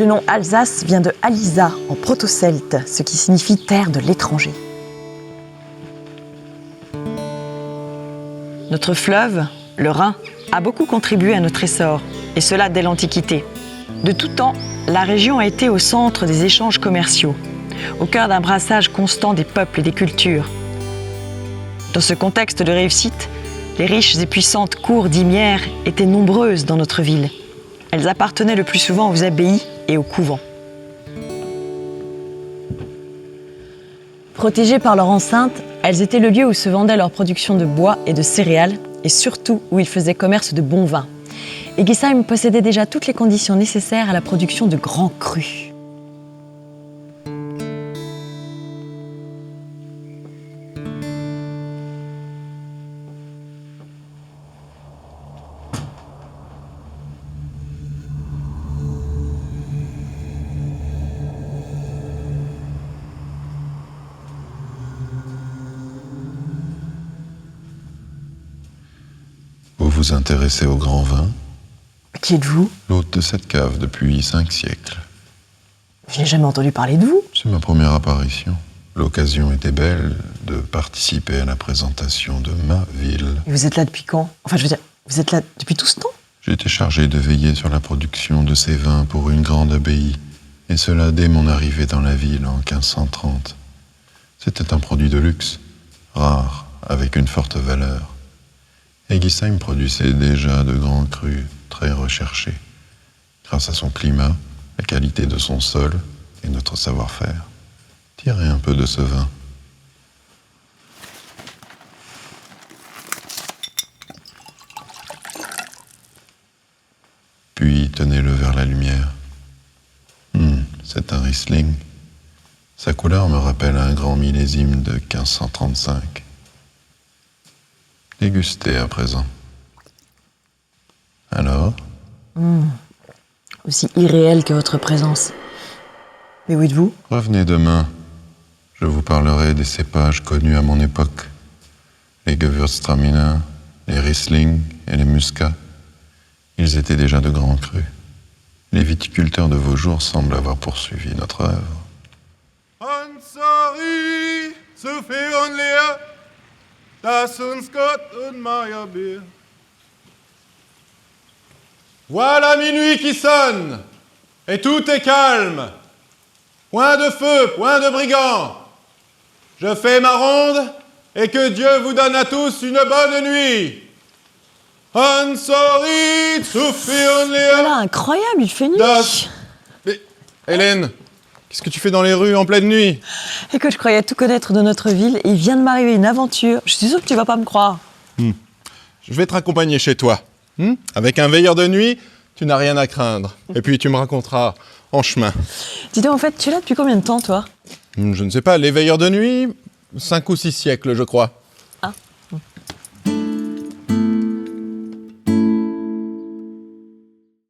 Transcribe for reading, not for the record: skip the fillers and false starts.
Le nom Alsace vient de Alisa, en proto-celte, ce qui signifie terre de l'étranger. Notre fleuve, le Rhin, a beaucoup contribué à notre essor, et cela dès l'Antiquité. De tout temps, la région a été au centre des échanges commerciaux, au cœur d'un brassage constant des peuples et des cultures. Dans ce contexte de réussite, les riches et puissantes cours d'Imières étaient nombreuses dans notre ville. Elles appartenaient le plus souvent aux abbayes et aux couvents. Protégées par leur enceinte, elles étaient le lieu où se vendait leur production de bois et de céréales, et surtout où ils faisaient commerce de bons vins. Egisheim possédait déjà toutes les conditions nécessaires à la production de grands crus. Vous vous intéressez au grand vin? Qui êtes-vous? L'hôte de cette cave depuis 5 siècles. Je n'ai jamais entendu parler de vous. C'est ma première apparition. L'occasion était belle de participer à la présentation de ma ville. Et vous êtes là depuis quand? Enfin, je veux dire, vous êtes là depuis tout ce temps? J'étais chargé de veiller sur la production de ces vins pour une grande abbaye, et cela dès mon arrivée dans la ville en 1530. C'était un produit de luxe, rare, avec une forte valeur. Egisheim produisait déjà de grands crus très recherchés, grâce à son climat, la qualité de son sol et notre savoir-faire. Tirez un peu de ce vin. Puis tenez-le vers la lumière. C'est un Riesling. Sa couleur me rappelle un grand millésime de 1535. Dégustez à présent. Alors? Aussi irréel que votre présence. Mais où êtes-vous? Revenez demain. Je vous parlerai des cépages connus à mon époque. Les Gewürztraminer, les Riesling et les Muscat. Ils étaient déjà de grands crus. Les viticulteurs de vos jours semblent avoir poursuivi notre œuvre. Ansari, zu viel und leer, dass uns Gott und Meyerbeer. Voilà minuit qui sonne, et tout est calme. Point de feu, point de brigands. Je fais ma ronde, et que Dieu vous donne à tous une bonne nuit. Ansari, zu viel und leer. Voilà, incroyable, il fait nuit. Mais, Hélène, qu'est-ce que tu fais dans les rues en pleine nuit? Écoute, je croyais tout connaître de notre ville et il vient de m'arriver une aventure. Je suis sûre que tu vas pas me croire. Je vais te raccompagner chez toi. Avec un veilleur de nuit, tu n'as rien à craindre. Et puis tu me raconteras en chemin. Dis donc, en fait, tu es là depuis combien de temps, toi? Je ne sais pas, les veilleurs de nuit, 5 ou 6 siècles, je crois.